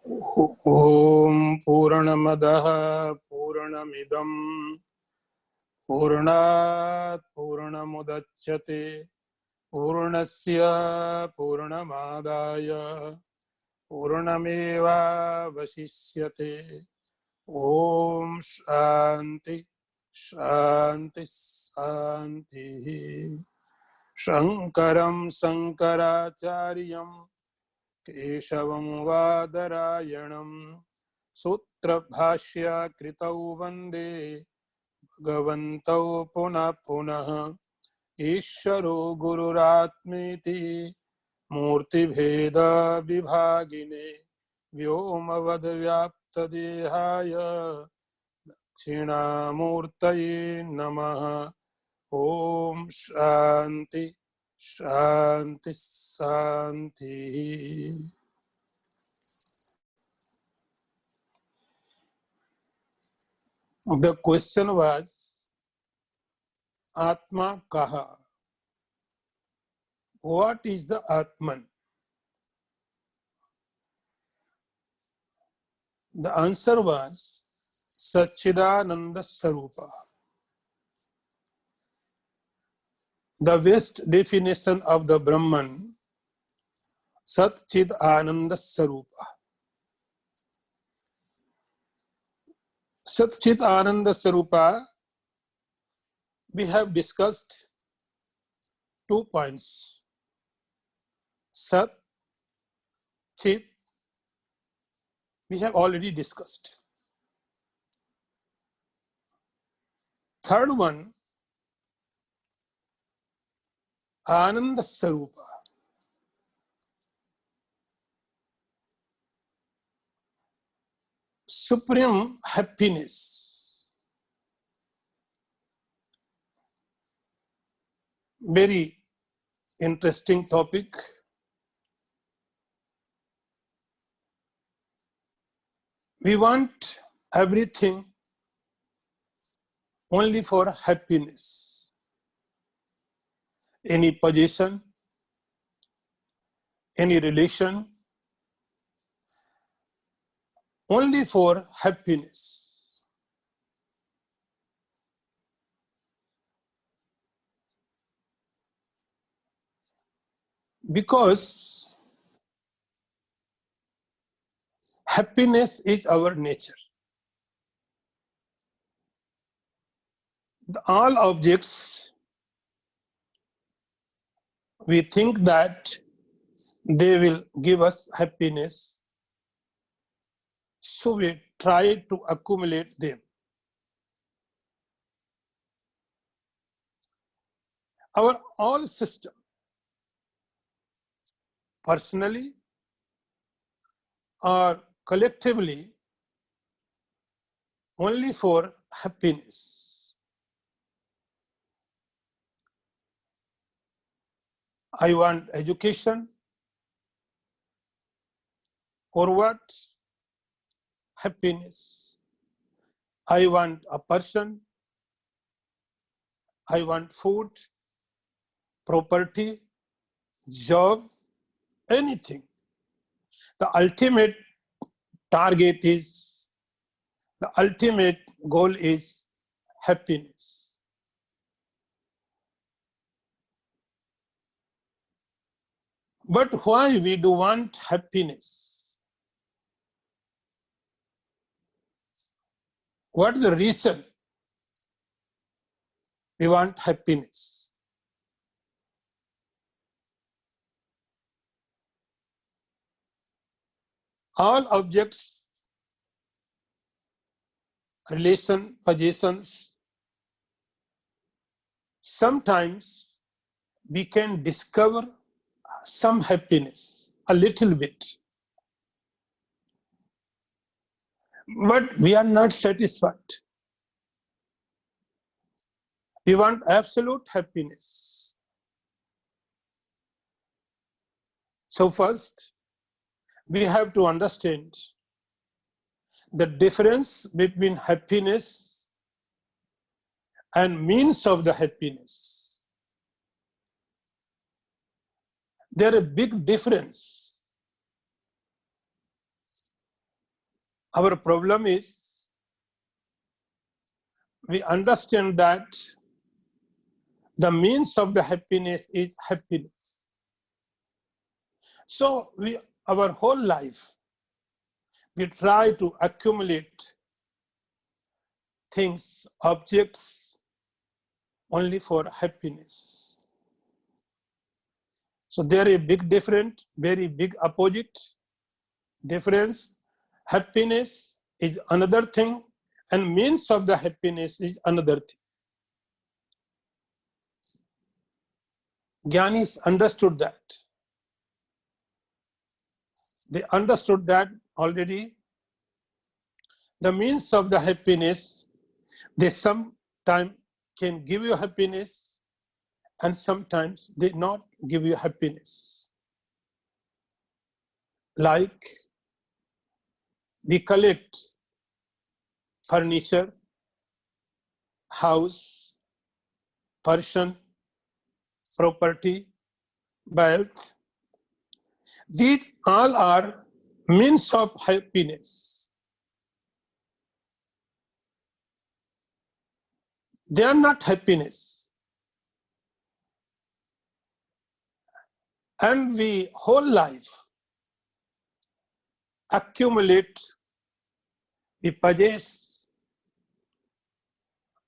ॐ पूर्णमदः पूर्णमिदं पूर्णात् पूर्णमुदच्यते पूर्णस्य पूर्णमादाय पूर्णमेवावशिष्यते। ॐ शान्ति शान्ति शान्तिः। शङ्करं शङ्कराचार्यं केशवं वादरायणं सूत्रभाष्य कृतौ वन्दे भगवन्तौ पुनः पुनः। ईश्वरो गुरुरात्मेति मूर्तिभेद विभागिने व्योमवद्व्याप्तदेहाय दक्षिणामूर्तये नमः। ओम शांति शांति शांति। The question was, Atma kaha? What is the Atman? The answer was Satchidananda Sarupa. The best definition of the Brahman, Sat Chid Ananda Sarupa. Sat Chid Ananda Sarupa, we have discussed 2 points. Sat, Chit, we have already discussed. Third one, Ananda Sarupa. Supreme happiness. Very interesting topic. We want everything only for happiness. Any position, any relation, only for happiness. Because happiness is our nature. All objects, we think that they will give us happiness, so we try to accumulate them. Our all system, personally or collectively, only for happiness. I want education. For what? Happiness. I want a person. I want food, property, job, anything. The ultimate target is, the ultimate goal is happiness. But why we do want happiness? What is the reason we want happiness? All objects, relation, possessions, sometimes we can discover some happiness, a little bit. But we are not satisfied. We want absolute happiness. So first, we have to understand the difference between happiness and means of the happiness. There is a big difference. Our problem is we understand that the means of the happiness is happiness. So our whole life, we try to accumulate things, objects, only for happiness. So there is a big difference, very big opposite difference. Happiness is another thing, and means of the happiness is another thing. Gyanis understood that. They understood that already. The means of the happiness, they sometimes can give you happiness, and sometimes they not give you happiness. Like we collect furniture, house, person, property, wealth. These all are means of happiness. They are not happiness. And we whole life accumulate, we possess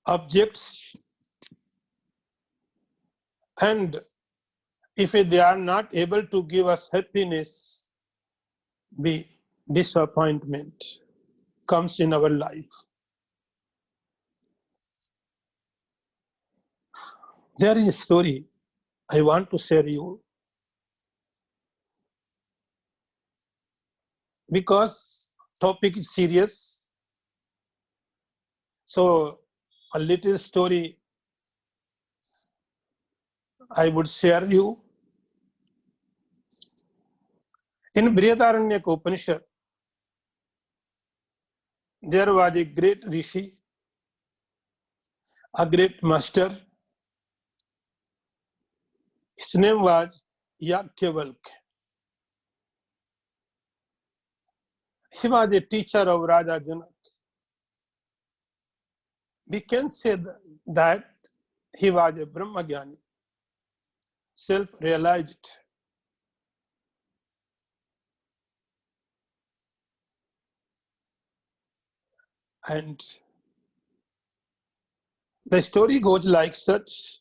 objects, and if they are not able to give us happiness, the disappointment comes in our life. There is a story I want to share you, because topic is serious. So a little story I would share you. In Brihadaranyaka Upanishad, there was a great rishi, a great master. His name was Yagyavaka. He was a teacher of Raja Janak. We can say that he was a Brahmagyani, self-realized. And the story goes like such.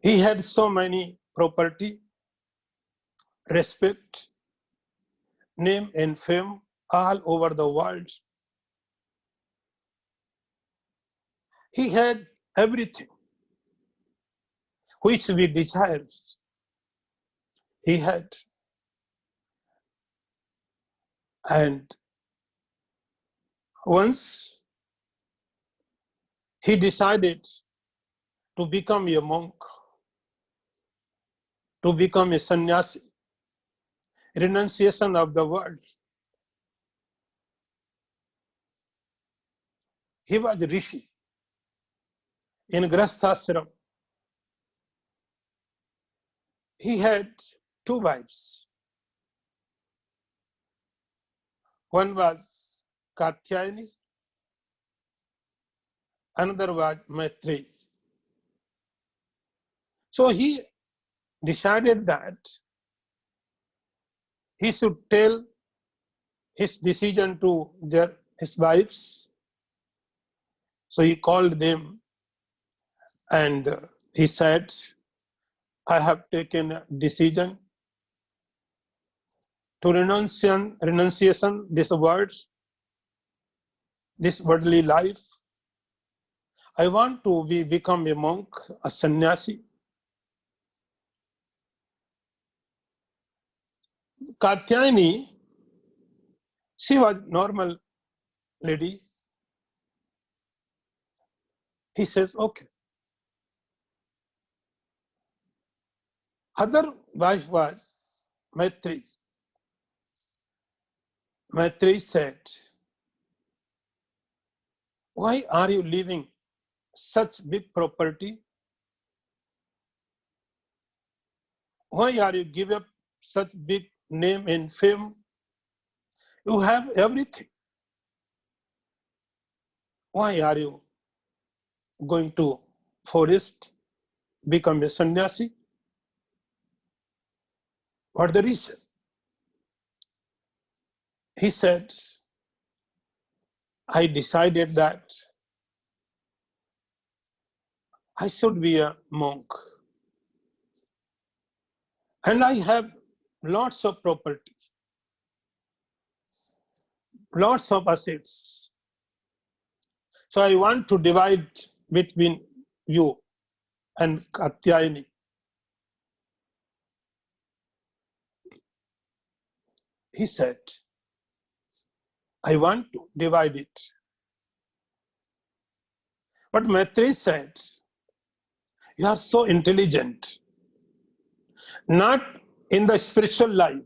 He had so many property, respect, name and fame all over the world. He had everything which we desire. He had. And once he decided to become a monk, to become a sannyasi, renunciation of the world. He was a rishi in Grasthashram. He had two wives. One was Katyayani, another was Maitreyi. So he decided that he should tell his decision to his wives. So he called them and he said, I have taken a decision to renunciation this words, this worldly life. I want to become a monk, a sannyasi. Katyayani, she was normal lady. He says, okay. Other wife was Maitreyi. Maitreyi said, why are you leaving such big property? Why are you give up such big name and fame? You have everything. Why are you going to forest, become a sannyasi? What the reason? He said, I decided that I should be a monk. And I have lots of property, lots of assets. So I want to divide between you and Katyayani. He said, I want to divide it. But Maitreyi said, you are so intelligent, not in the spiritual life,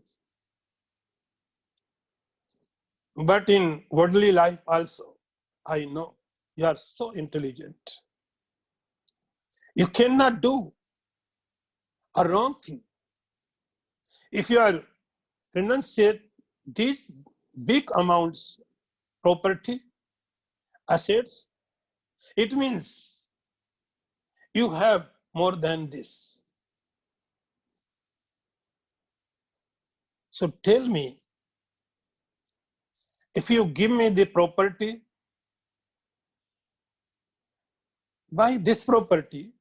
but in worldly life also. I know you are so intelligent. You cannot do a wrong thing. If you are renunciate these big amounts property, assets, it means you have more than this. So tell me, if you give me the property, by this property,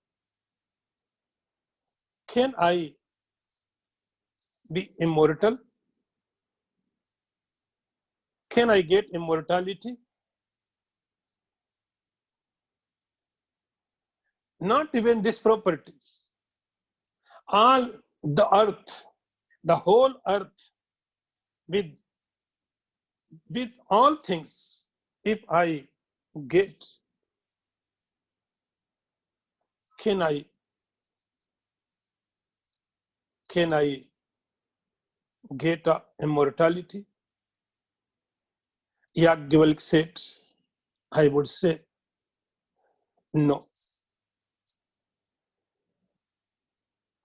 can I be immortal? Can I get immortality? Not even this property. All the earth, the whole earth, with all things, if I get, can I get immortality? Yagyavalik said, I would say, no.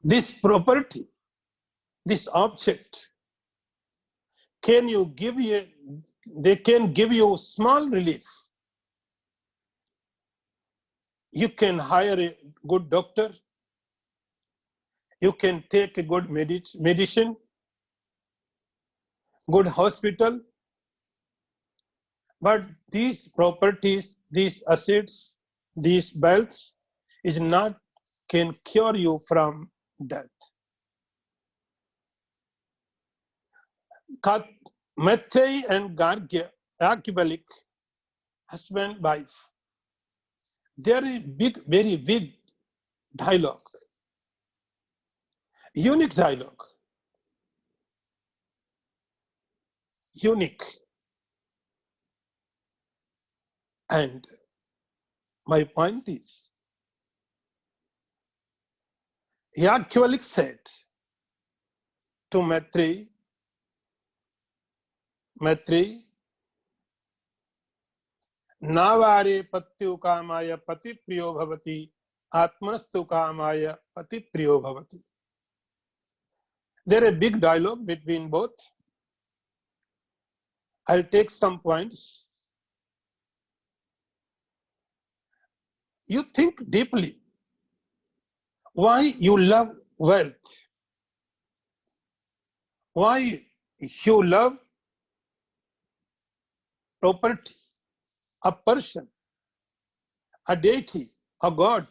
This property, this object, they can give you small relief. You can hire a good doctor. You can take a good medicine, good hospital. But these properties, these assets, these wealths is not can cure you from death. Maitreyi and Yagyavalik, husband wife, there is very big dialogue, unique dialogue, unique. And my point is, Yagyavalik said to Maitreyi, नावारे पत्यु कामाय पति प्रियो भवति आत्मनस्तु कामाय पति प्रियो भवति. There is a big dialogue between both. I'll take some points. You think deeply. Why you love wealth? Why you love property? A person, a deity, a god,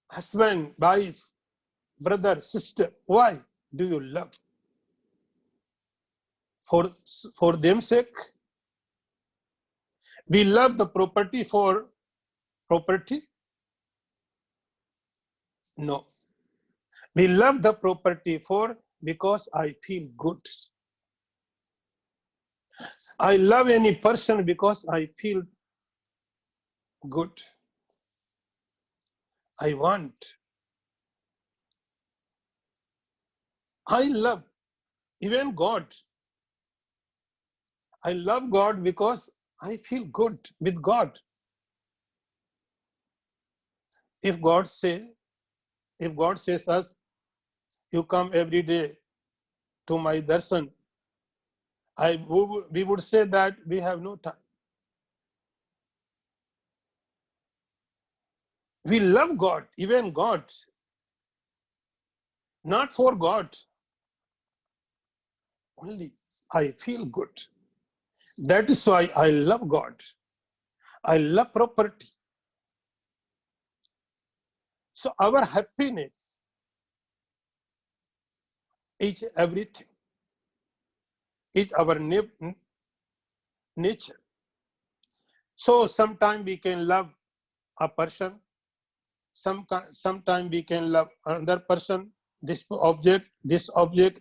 husband, wife, brother, sister. Why do you love? For them sake? We love the property for property? No. We love the property because I feel good. I love any person because I feel good. I want. I love even God. I love God because I feel good with God. If God says us, you come every day to my darshan, we would say that we have no time. We love God, even God, not for God. Only I feel good. That is why I love God. I love property. So our happiness is everything. Is our nature. So sometimes we can love a person. Sometimes we can love another person, this object,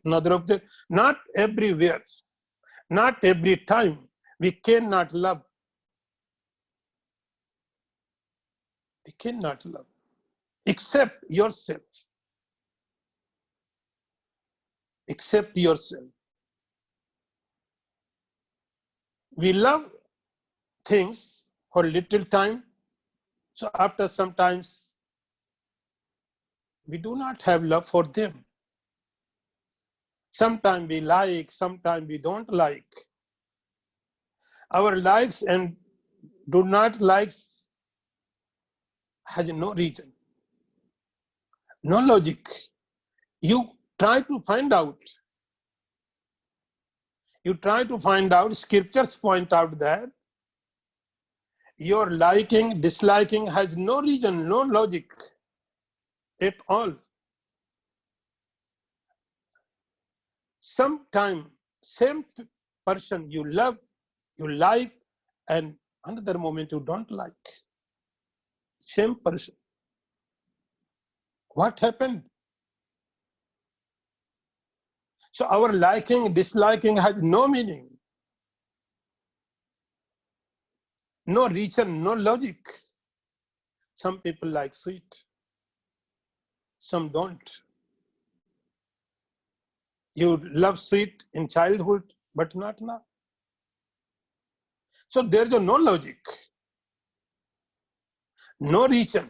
another object. Not everywhere, not every time. We cannot love. We cannot love. Except yourself. Except yourself. We love things for little time. So after sometimes we do not have love for them. Sometimes we like, sometimes we don't like. Our likes and do not likes has no reason, no logic. You try to find out. You try to find out, scriptures point out that your liking, disliking has no reason, no logic at all. Sometime, same person you love, you like, and another moment you don't like. Same person. What happened? So our liking, disliking has no meaning, no reason, no logic. Some people like sweet, some don't. You love sweet in childhood, but not now. So there's no logic, no reason.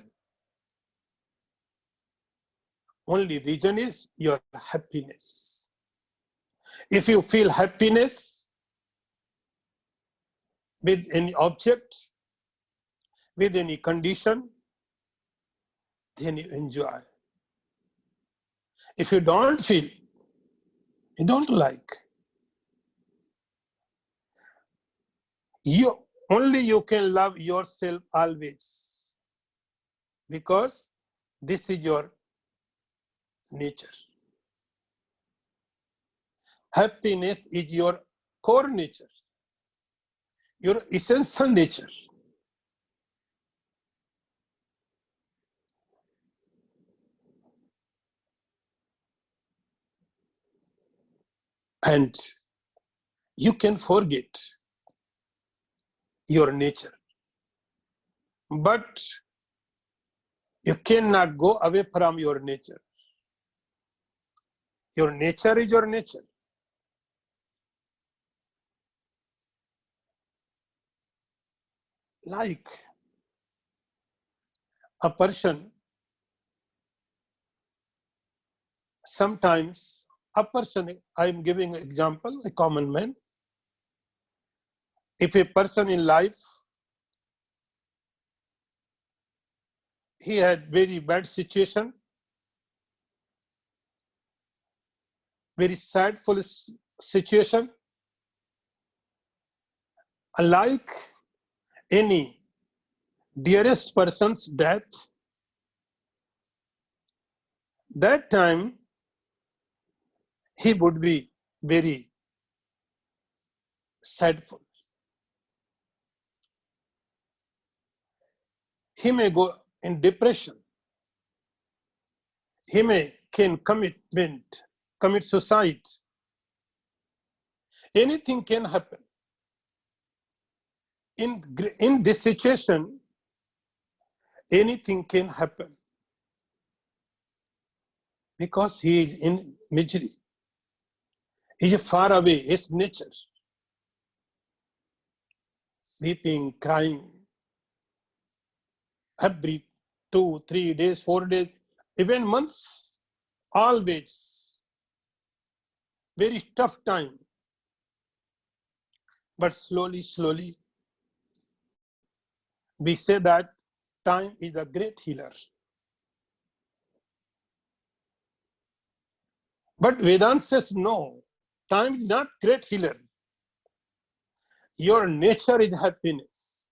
Only reason is your happiness. If you feel happiness with any object, with any condition, then you enjoy. If you don't feel, you don't like. Only you can love yourself always, because this is your nature. Happiness is your core nature, your essential nature. And you can forget your nature, but you cannot go away from your nature. Your nature is your nature. Like a person, sometimes a person, I'm giving an example, a common man. If a person in life, he had very bad situation, very sadful situation, like any dearest person's death, that time he would be very sadful. He may go in depression. He may can commit suicide. Anything can happen. In this situation, anything can happen, because he is in misery. He is far away, his nature. Weeping, crying, every 2, 3 days, 4 days, even months, always. Very tough time. But slowly, slowly, we say that time is a great healer. But Vedanta says no, time is not great healer. Your nature is happiness.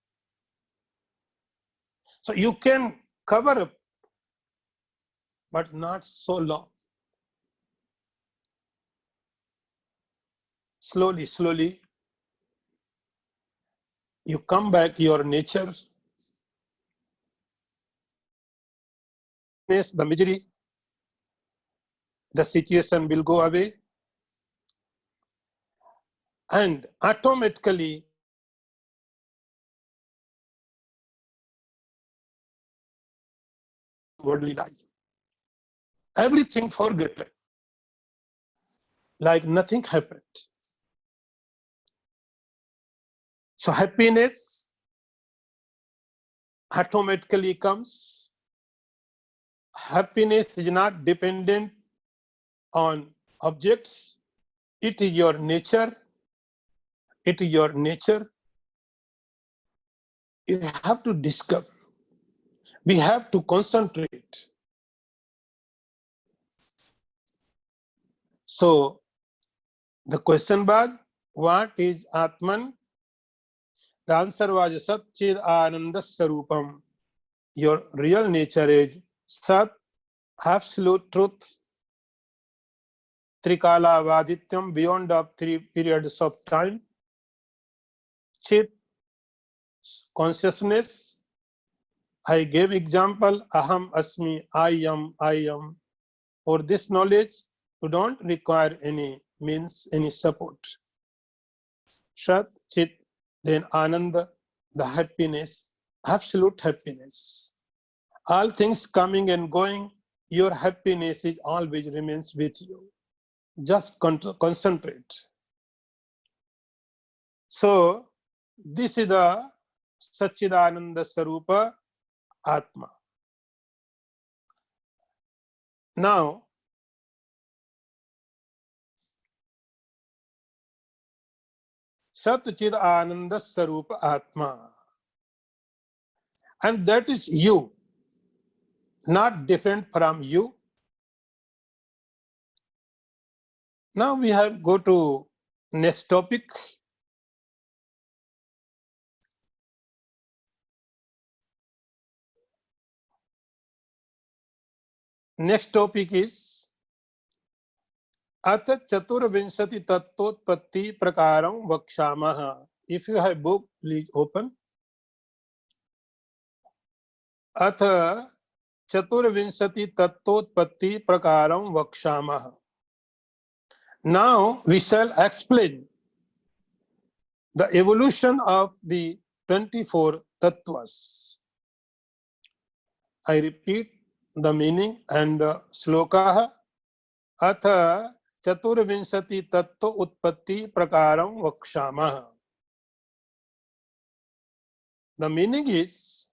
So you can cover up, but not so long. Slowly, slowly, you come back your nature. The misery, the situation will go away. And automatically, worldly life. Everything forgotten. Like nothing happened. So happiness automatically comes. Happiness is not dependent on objects. It is your nature. It is your nature. You have to discover. We have to concentrate. So the question was, what is Atman? The answer was Sat Chid Ananda Sarupam. Your real nature is Sat, absolute truth, Trikala Vadityam, beyond of 3 periods of time. Chit, consciousness. I gave example, Aham Asmi, I am. For this knowledge, you don't require any means, any support. Shat, Chit, then Ananda, the happiness, absolute happiness. All things coming and going, your happiness is always remains with you. Just concentrate. So, this is the Satchidananda Sarupa Atma. Now, Satchidananda Sarupa Atma. And that is you, not different from you. Now we have go to next topic. Next topic is Atha Chaturvinshati Tattotpatti Prakaram Vakshamaha. If you have book, please open. Atha Chaturvinshati Tattotpatti Prakaram Vakshamaha. Now we shall explain the evolution of the 24 tattvas. I repeat the meaning and slokaha. Atha Chaturvinshati Tattva Utpatti Prakaram Vakshamaha. The meaning is,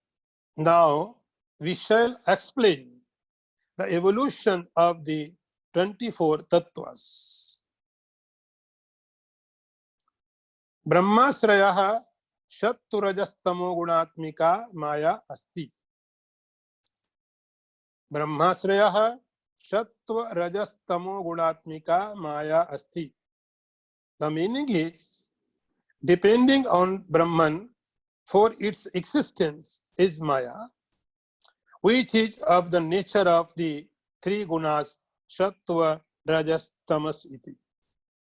now we shall explain the evolution of the 24 tattvas. Brahmasrayah Shatturajastamo Gunatmika Maya Asti. Brahmasrayah Shatturajastamo Gunatmika Maya Asti. The meaning is, depending on Brahman for its existence is Maya, which is of the nature of the 3 gunas, Sattva, Rajas, Tamas iti.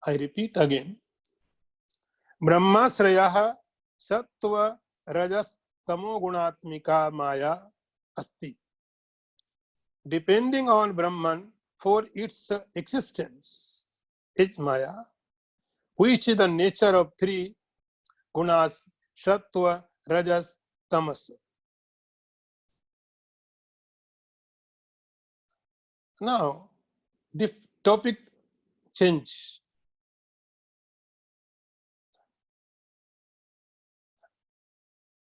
I repeat again. Brahmasrayah Sattva, Rajas, Tamo Gunatmika Maya Asti. Depending on Brahman for its existence is Maya, which is the nature of 3 gunas, Sattva, Rajas, Tamas. Now, the topic change.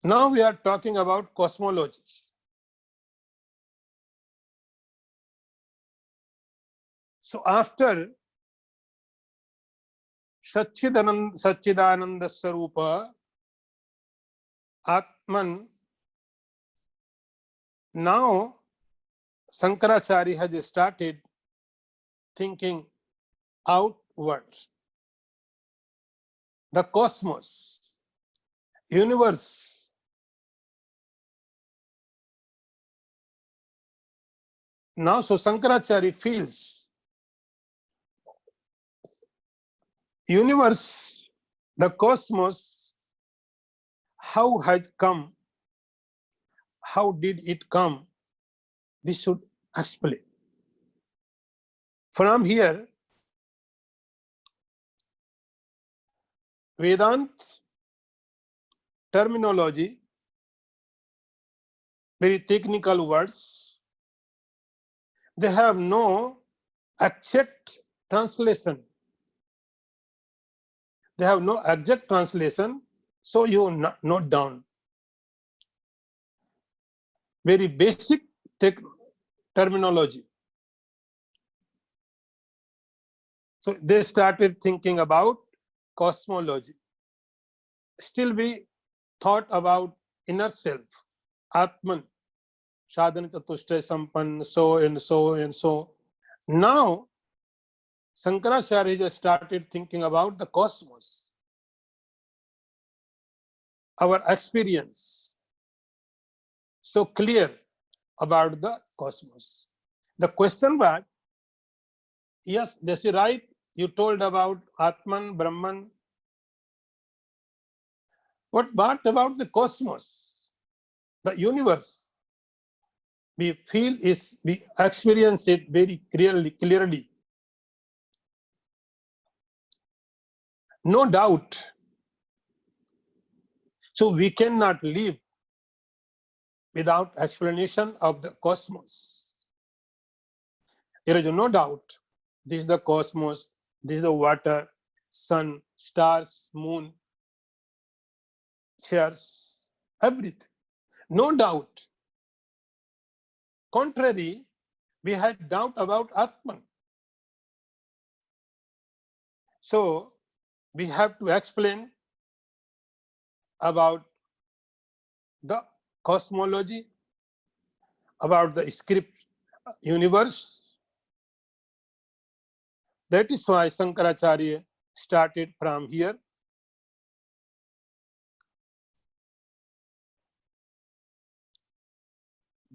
Now we are talking about cosmology. So after Satchidananda Sarupa Atman. Now Shankaracharya has started thinking outward. The cosmos, universe. Now, so Shankaracharya feels universe, the cosmos, how has come, how did it come? We should explain. From here, Vedant terminology, very technical words, they have no exact translation. They have no exact translation, so you note down. Very basic terminology. So they started thinking about cosmology. Still we thought about inner self, Atman, Sadhana Chatushtaya Sampann, so and so and so. Now, Shankaracharya just started thinking about the cosmos, our experience, so clear about the cosmos. The question was, yes, this is right, you told about Atman, Brahman. What about the cosmos, the universe? We feel is, we experience it very clearly. No doubt. So we cannot live without explanation of the cosmos. There is no doubt. This is the cosmos, this is the water, sun, stars, moon, chairs, everything. No doubt. Contrary, we had doubt about Atman. So we have to explain about the cosmology, about the script universe. That is why Shankaracharya started from here.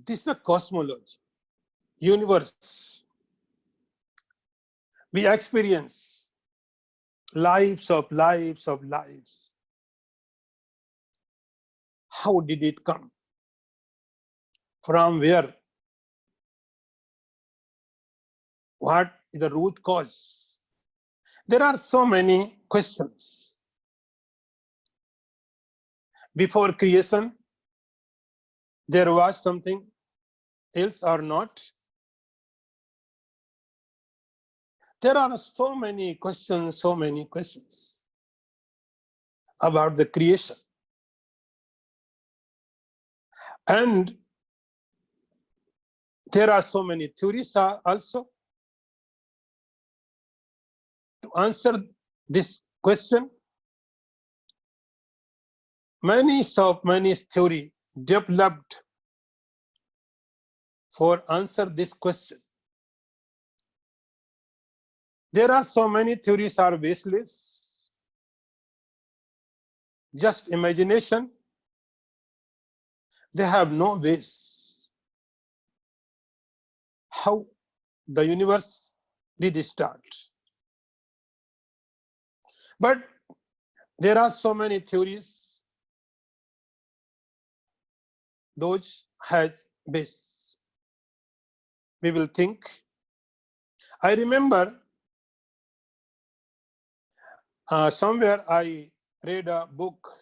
This is the cosmology, universe. We experience lives of lives of lives. How did it come? From where? What is the root cause? There are so many questions. Before creation, there was something else or not? There are so many questions about the creation. And there are so many theories also. To answer this question, many theory developed for answer this question. There are so many theories are baseless, just imagination. They have no base. How the universe did start? But there are so many theories, those has base. We will think. I remember somewhere I read a book.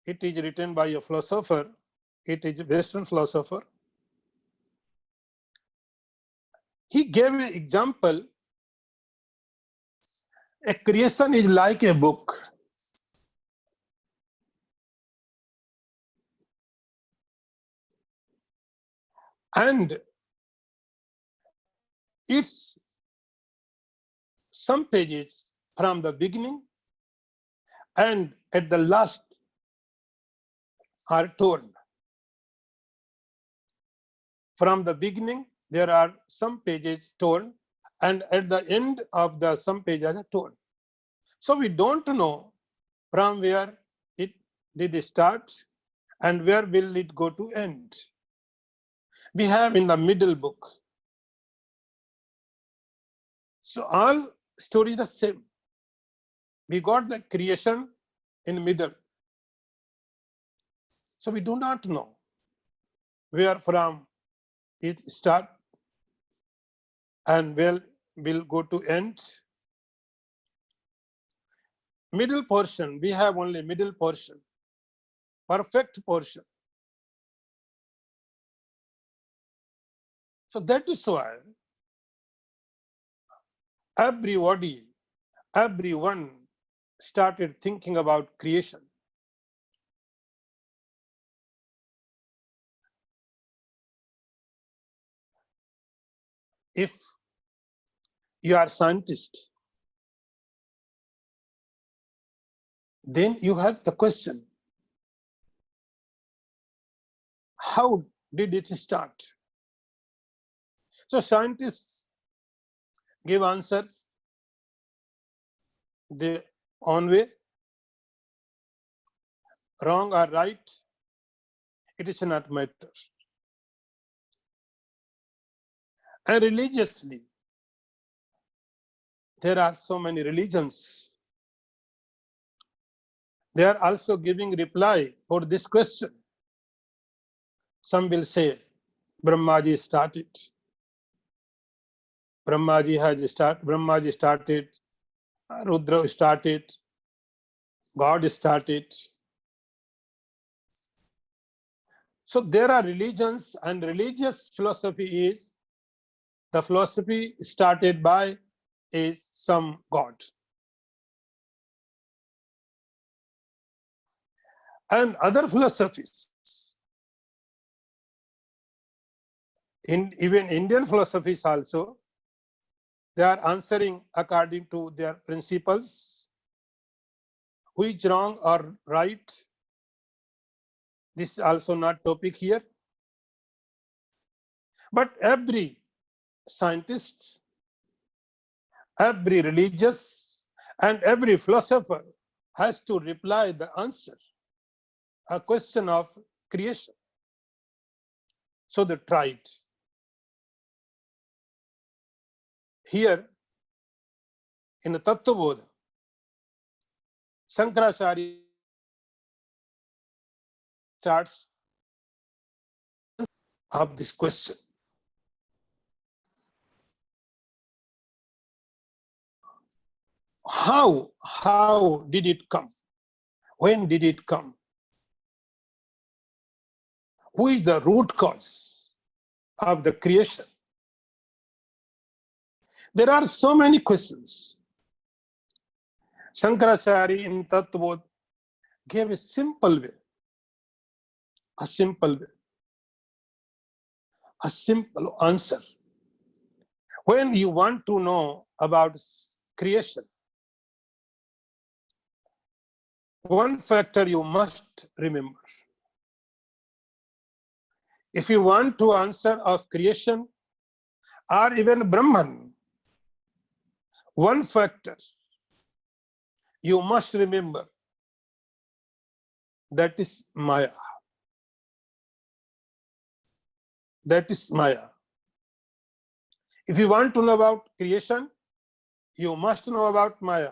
It is written by a philosopher. It is a Western philosopher. He gave an example. A creation is like a book. And its some pages from the beginning and at the last are torn. From the beginning, there are some pages torn, and at the end of the some pages are torn. So we don't know from where it did start and where will it go to end. We have in the middle book. So all stories are the same. We got the creation in the middle. So we do not know where from it start and where will go to end. Middle portion, we have only middle portion, perfect portion. So that is why everybody, everyone started thinking about creation. If you are a scientist, then you have the question, how did it start? So scientists give answers their own way, wrong or right, it is not matter. And religiously, there are so many religions. They are also giving reply for this question. Some will say, Brahmaji started. Brahmaji started, Rudra started, God started. So there are religions, and religious philosophy is the philosophy started by is some God. And other philosophies, even Indian philosophies also, they are answering according to their principles. Which wrong or right, this is also not topic here. But every scientist, every religious, and every philosopher has to reply the answer, a question of creation. So they tried. Here in the Tattvabodha, Shankaracharya starts of this question. How did it come? When did it come? Who is the root cause of the creation? There are so many questions. Shankaracharya in Tattvabodha gave a simple way, a simple answer. When you want to know about creation, one factor you must remember. If you want to answer of creation or even Brahman, one factor you must remember, that is Maya. That is Maya. If you want to know about creation, you must know about Maya.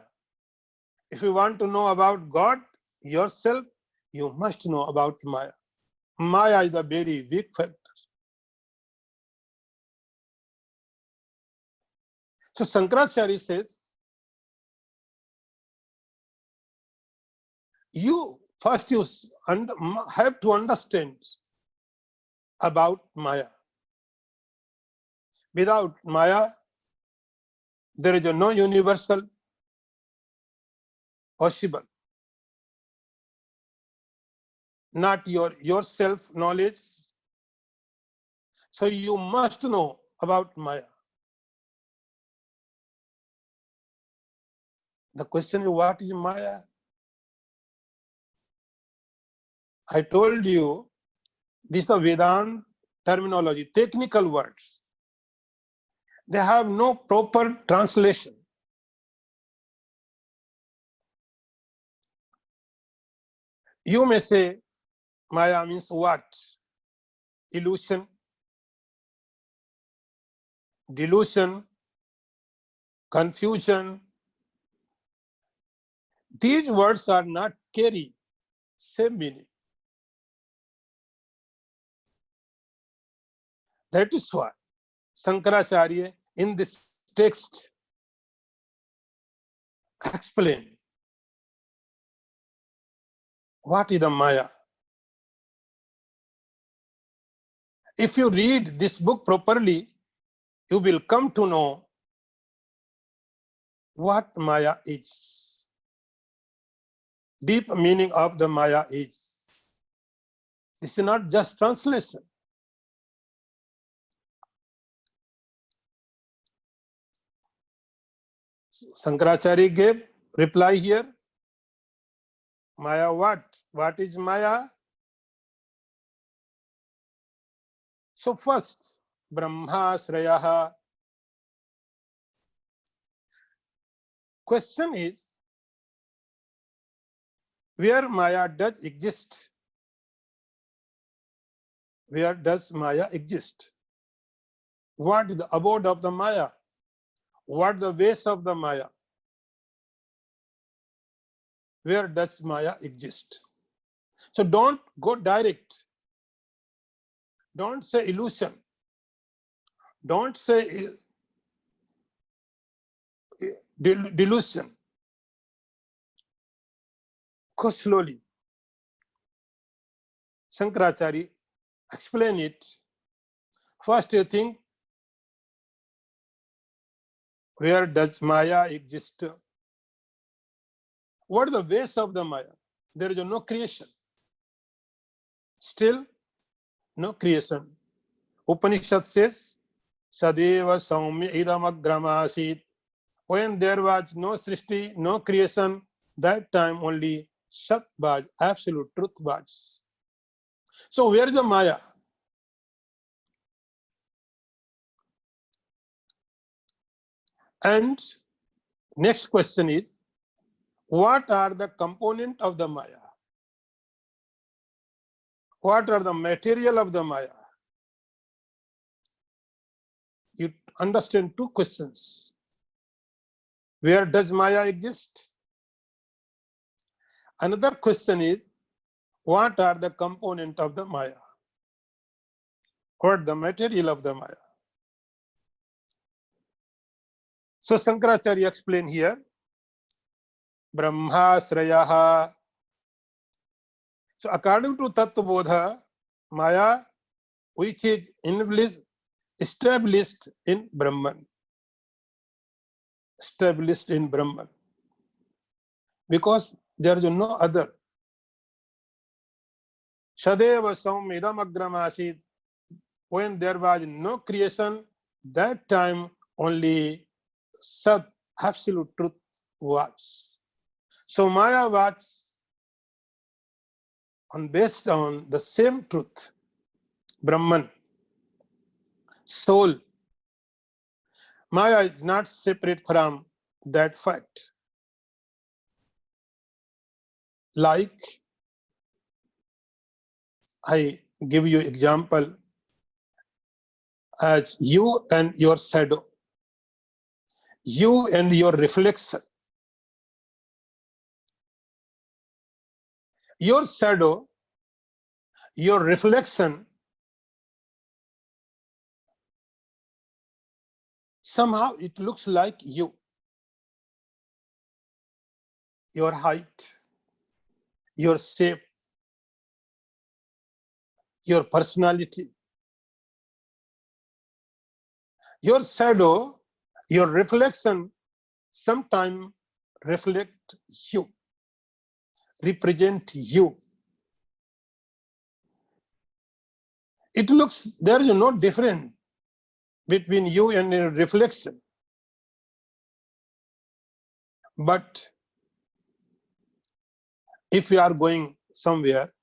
If you want to know about God, yourself, you must know about Maya. Maya is a very weak factor. So Shankaracharya says, you first have to understand about Maya. Without Maya, there is no universal possible. Not your self-knowledge. So you must know about Maya. The question is, what is Maya? I told you, this is a Vedanta terminology, technical words. They have no proper translation. You may say, Maya means what? Illusion, delusion, confusion. These words are not carry same meaning. That is why Shankaracharya in this text explain what is the Maya. If you read this book properly, you will come to know what Maya is. Deep meaning of the Maya is. This is not just translation. Shankaracharya gave reply here. Maya what? What is Maya? So first, Brahmasrayaha. Question is, where Maya does exist? Where does Maya exist? What is the abode of the Maya? What the ways of the Maya? Where does Maya exist? So don't go direct. Don't say illusion. Don't say delusion. Go slowly. Shankaracharya explain it. First you think, where does Maya exist? What are the ways of the Maya? There is no creation. Still, no creation. Upanishad says, Sadeva Saumya Idamagramasit. When there was no Srishti, no creation, that time only Sat was, absolute truth was. So where is the Maya? And next question is, what are the components of the Maya? What are the material of the Maya? You understand two questions. Where does Maya exist? Another question is, what are the components of the Maya? What the material of the Maya? So Shankaracharya explained here, Brahmasrayaha. So according to Tattva Bodha, Maya, which is established in Brahman. Established in Brahman. Because there is no other. Shadeva Saumidam Agramasid. When there was no creation, that time only Sat, absolute truth was. So Maya was based on the same truth, Brahman, soul. Maya is not separate from that fact. Like, I give you example as you and your shadow, you and your reflection. Your shadow, your reflection, somehow it looks like you. Your height, your shape, your personality. Your shadow, your reflection, sometimes reflect you, represent you. It looks, there is no difference between you and your reflection. But if you are going somewhere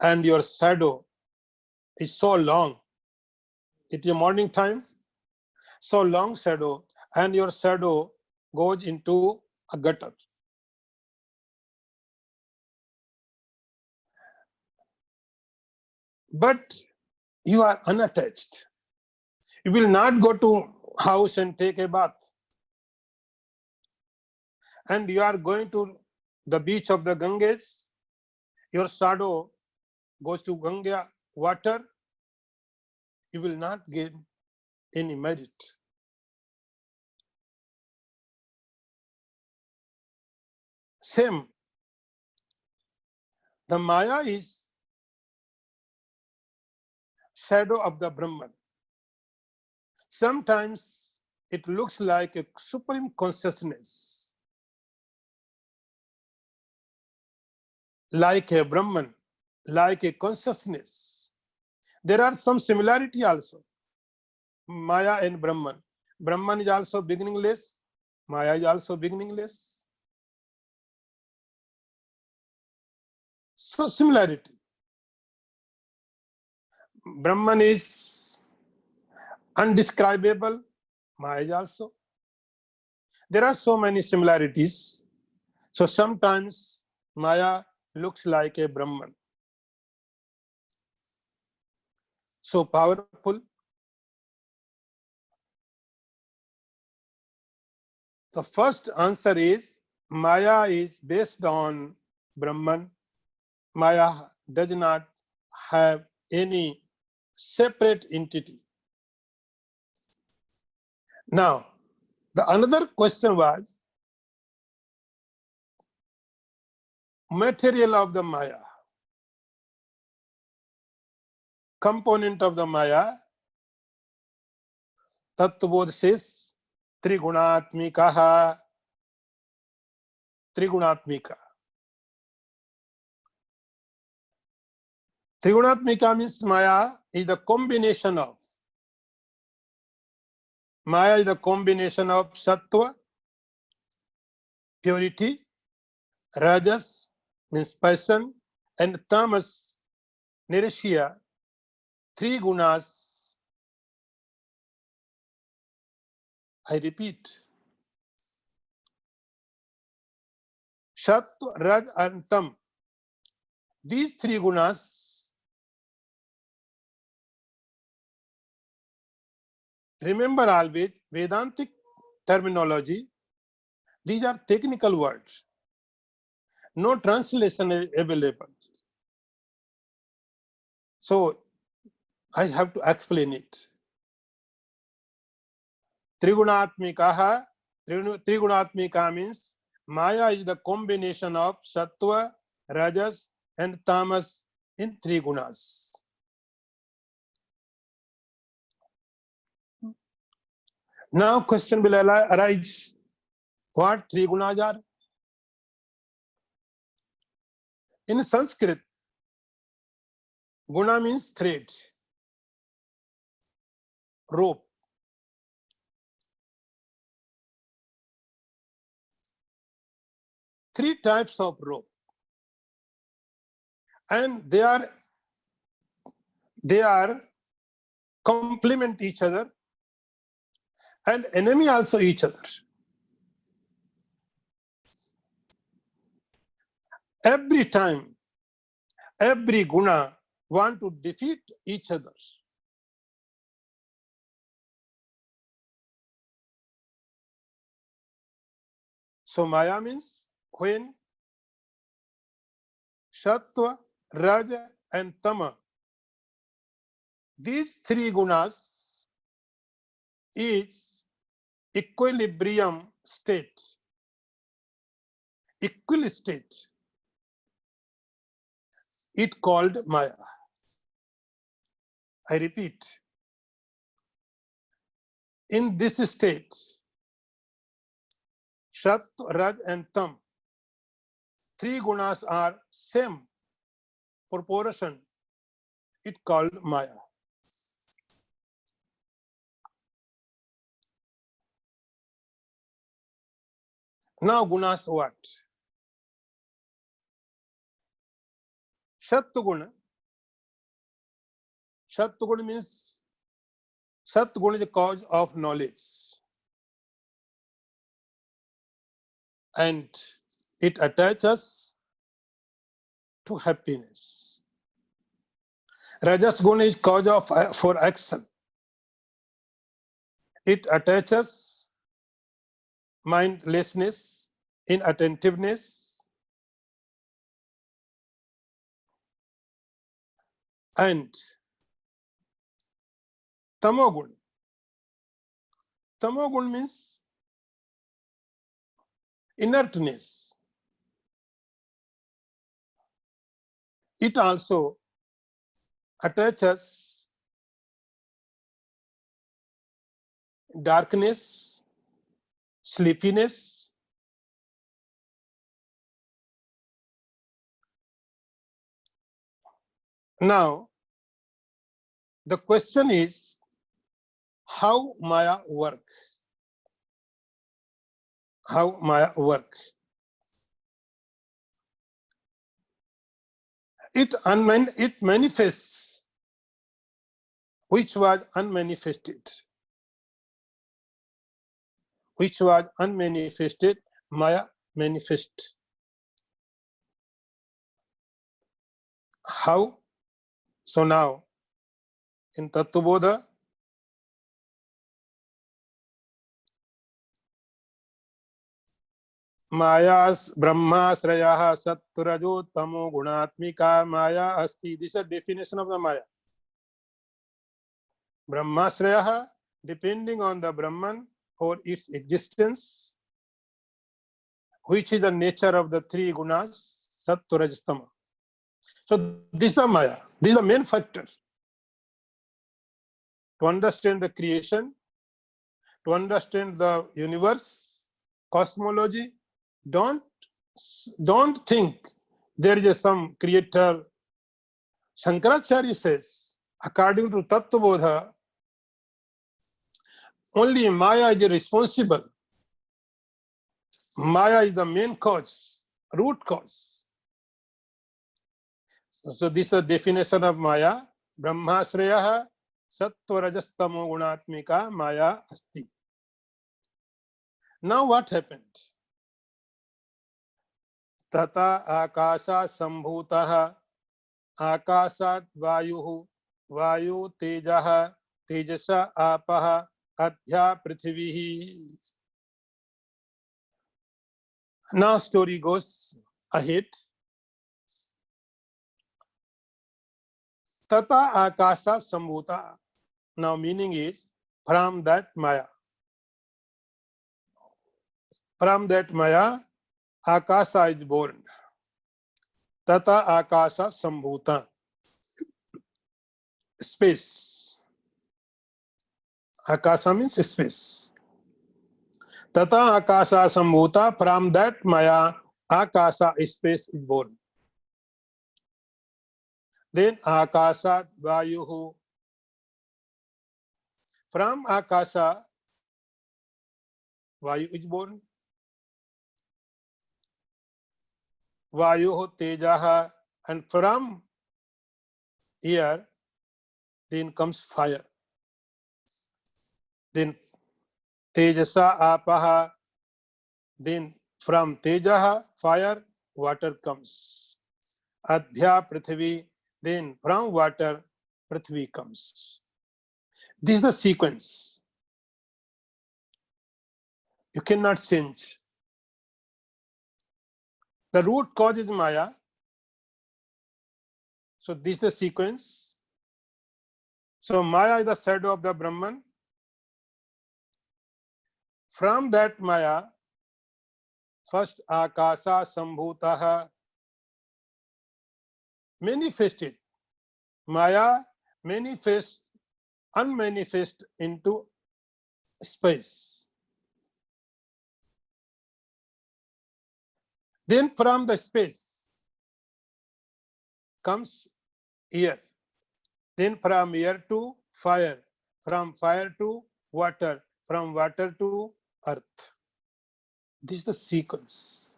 and your shadow is so long, it is morning time, so long shadow, and your shadow goes into a gutter. But you are unattached. You will not go to house and take a bath. And you are going to the beach of the Ganges, your shadow goes to Ganga water, you will not gain any merit. Same, the Maya is shadow of the Brahman. Sometimes it looks like a supreme consciousness, like a Brahman, like a consciousness. There are some similarity also. Maya and Brahman. Brahman is also beginningless. Maya is also beginningless. So similarity. Brahman is undescribable. Maya is also. There are so many similarities. So sometimes Maya looks like a Brahman. So powerful. The first answer is Maya is based on Brahman. Maya does not have any separate entity. Now, the another question was material of the Maya, component of the Maya. Tattvabodh says Trigunatmika. Trigunatmika. Trigunatmika means Maya is the combination of. Maya is the combination of Sattva, purity, Rajas means passion, and Tamas, inertia, three gunas. I repeat, Sattva, Raj, and Tam. These three gunas, remember always, Vedantic terminology, these are technical words. No translation available. So I have to explain it. Trigunatmika. Trigunatmika means Maya is the combination of Sattva, Rajas, and Tamas in three gunas. Now question will arise, what three gunas are? In Sanskrit, guna means thread, rope. Three types of rope. And they are complement each other and enemy also each other. Every time, every guna want to defeat each other. So Maya means when Sattva, Raja, and Tama, these three gunas is equilibrium state, equistate. It called Maya. I repeat, in this state, Shat, Raj, and Tam, three gunas are same proportion. It called Maya. Now gunas what? Sattva guna means Sat Guna is the cause of knowledge, and it attaches to happiness. Rajas Guna is cause of for action. It attaches mindlessness, inattentiveness, and Tamogun. Tamogun means inertness. It also attaches darkness, sleepiness, now the question is how Maya work? How Maya work? It manifests which was unmanifested. Which was unmanifested, Maya manifest. How? So now, in Tattvabodha, Mayas Brahmasrayah Satturajo Tamo Gunatmika Maya Asti. This is a definition of the Maya. Brahmasrayah, depending on the Brahman for its existence, which is the nature of the three gunas, Satturajastama. So this is the Maya. This is the main factor. To understand the creation, to understand the universe, cosmology, don't think there is some creator. Shankaracharya says, according to Tattvabodha, only Maya is responsible. Maya is the main cause, root cause. So this is the definition of Maya. Brahmasrayah Sattvarajastamo Gunatmika Maya Asti. Now what happened? Tata Akasha Sambhutah Akashat Vayuhu Vayu Tejaha Tejasa Apaha Adhya Prithvihi. Now story goes ahead. Tata Akasha Sambhuta. Now meaning is from that Maya. From that Maya, Akasha is born. Tata Akasha Sambhuta. Space. Akasha means space. Tata Akasha Sambhuta. From that Maya, Akasha space is born. Then Akasha Vayuhu. From Akasha, Vayu is born. Vayuhu Tejaha. And from here, then comes fire. Then Tejasa Apaha. Then from Tejaha, fire, water comes. Adhya Prithvi. Then from water, Prithvi comes. This is the sequence. You cannot change. The root cause is Maya. So this is the sequence. So Maya is the shadow of the Brahman. From that Maya, first Akasha Sambhutaha manifested. Maya manifests unmanifest into space. Then from the space comes air. Then from air to fire. From fire to water. From water to earth. This is the sequence.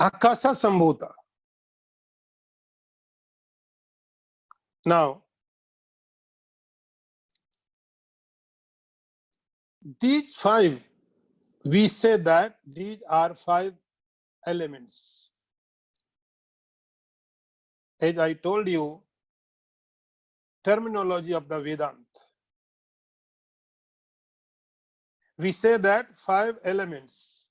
Akasa Sambhuta. Now, these five, we say that these are five elements. As I told you, terminology of the Vedanta. We say that five elements,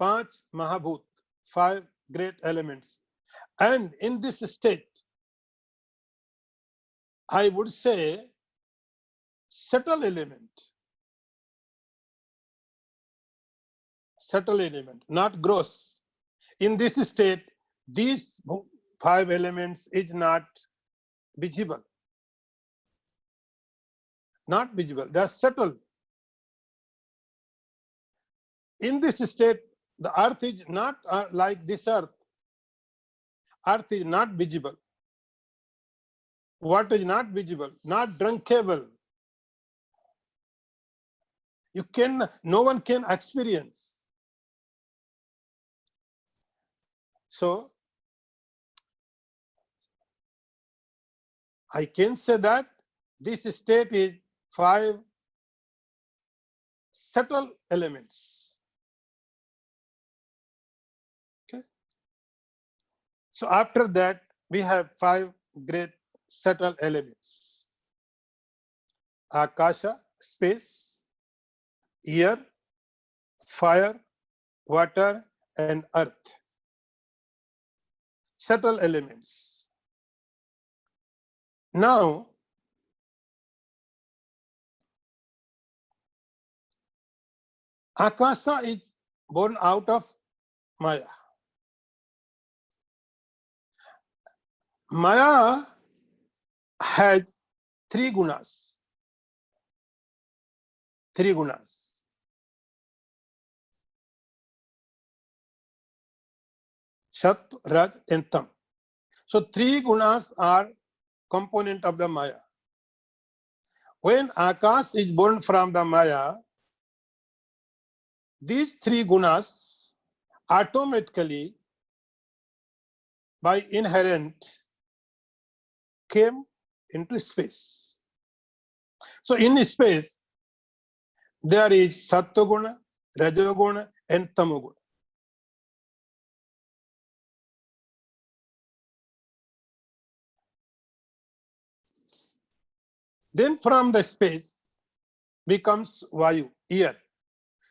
Panch Mahabhut, five great elements. And in this state, I would say subtle element, not gross. In this state, these five elements is not visible. Not visible, they are subtle. In this state, the earth is not like this earth. Earth is not visible. Water is not visible, not drinkable. No one can experience. So, I can say that this state is five subtle elements. Okay. So after that, we have five great subtle elements. Akasha, space, air, fire, water, and earth. Subtle elements. Now, Akasha is born out of Maya. Maya has three gunas. Three gunas. Sat, Raj, and Tam. So three gunas are component of the Maya. When Akash is born from the Maya, these three gunas automatically, by inherent, came into space. So in space, there is Sattva-guna, Rajoguna, and Tamoguna. Then from the space becomes Vayu, air.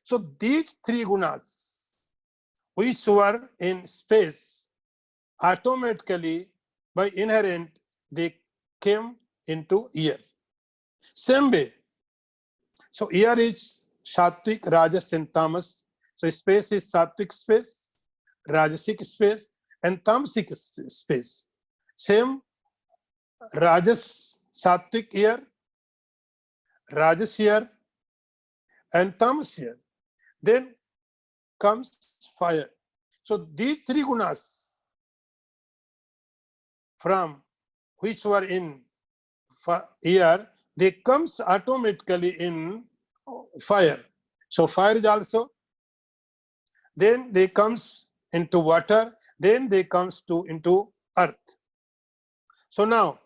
So these three gunas, which were in space, automatically, by inherent, they came into air. Same way. So air is Sattvic, Rajas, and Tamas. So space is Sattvic space, Rajasic space, and Tamasic space. Same Rajas, Sattvic air, Rajas air, and Tamas air. Then comes fire. So these three gunas, from which were in air, they comes automatically in fire. So fire is also. Then they comes into water. Then they comes into earth. So now,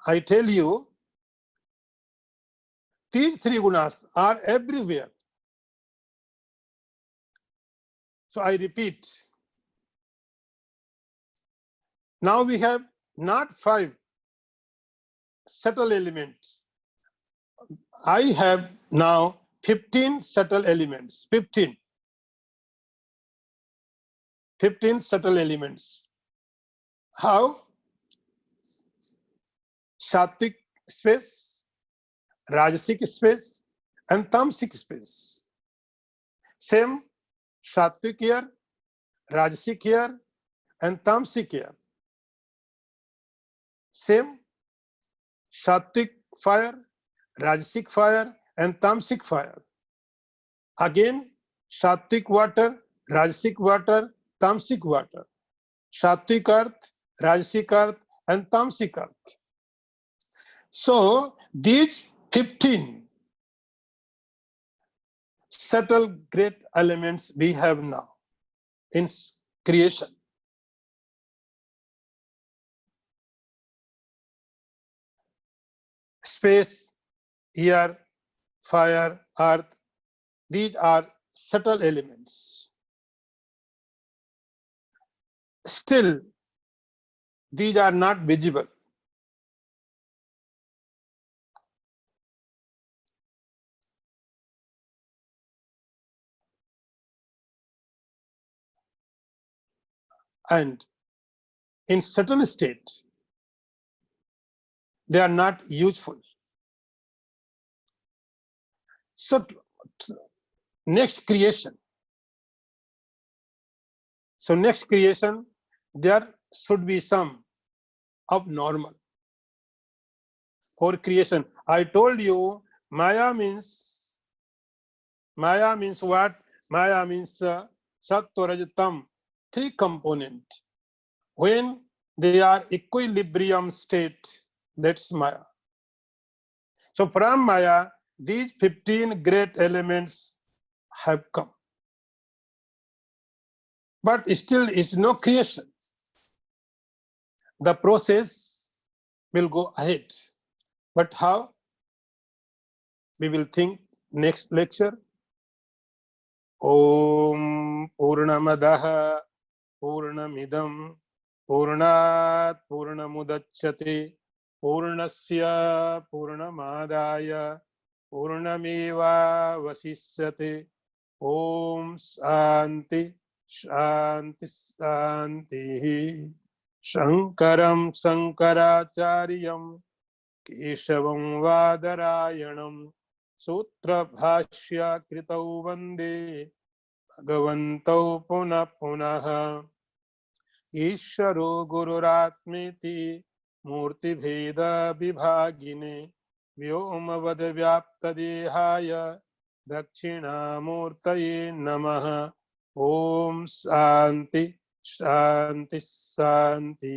I tell you, these three gunas are everywhere. So I repeat. Now we have not five subtle elements. I have now 15 subtle elements. 15 subtle elements. How? Sattvic space, Rajasic space, and Tamasic space. Same Sattvic air, Rajasic air, and Tamasic air. Same Sattvic fire, Rajasic fire, and Tamasic fire. Again, Sattvic water, Rajasic water, Tamasic water. Sattvic earth, Rajasic earth, and Tamasic earth. So these 15 subtle great elements we have now in creation. Space, air, fire, earth, these are subtle elements. Still, these are not visible. And in subtle state, they are not useful. So next creation. So next creation, there should be some abnormal. For creation, I told you Maya means what? Maya means Sattva Raj Tam, 3 component. When they are equilibrium state, that's Maya. So from Maya, these 15 great elements have come. But still is no creation. The process will go ahead. But how? We will think next lecture. Om Purnamadaha Purnamidam Purnat Purnamudachyate Purnasya Purnamadaya Purnameva Vasishyate. Om Shanti Shanti Shanti. Shankaram Shankaracharyam Keshavam Vadarayanam Sutra Bhashya Kritau Vande Bhagavantau Punah Punah. Ishvaro Gururatmeti Murti Bheda Vibhagine Vyomavad Vyapta Dehaya Dakshinamurtaye Namaha. Om Shanti Shanti Shanti.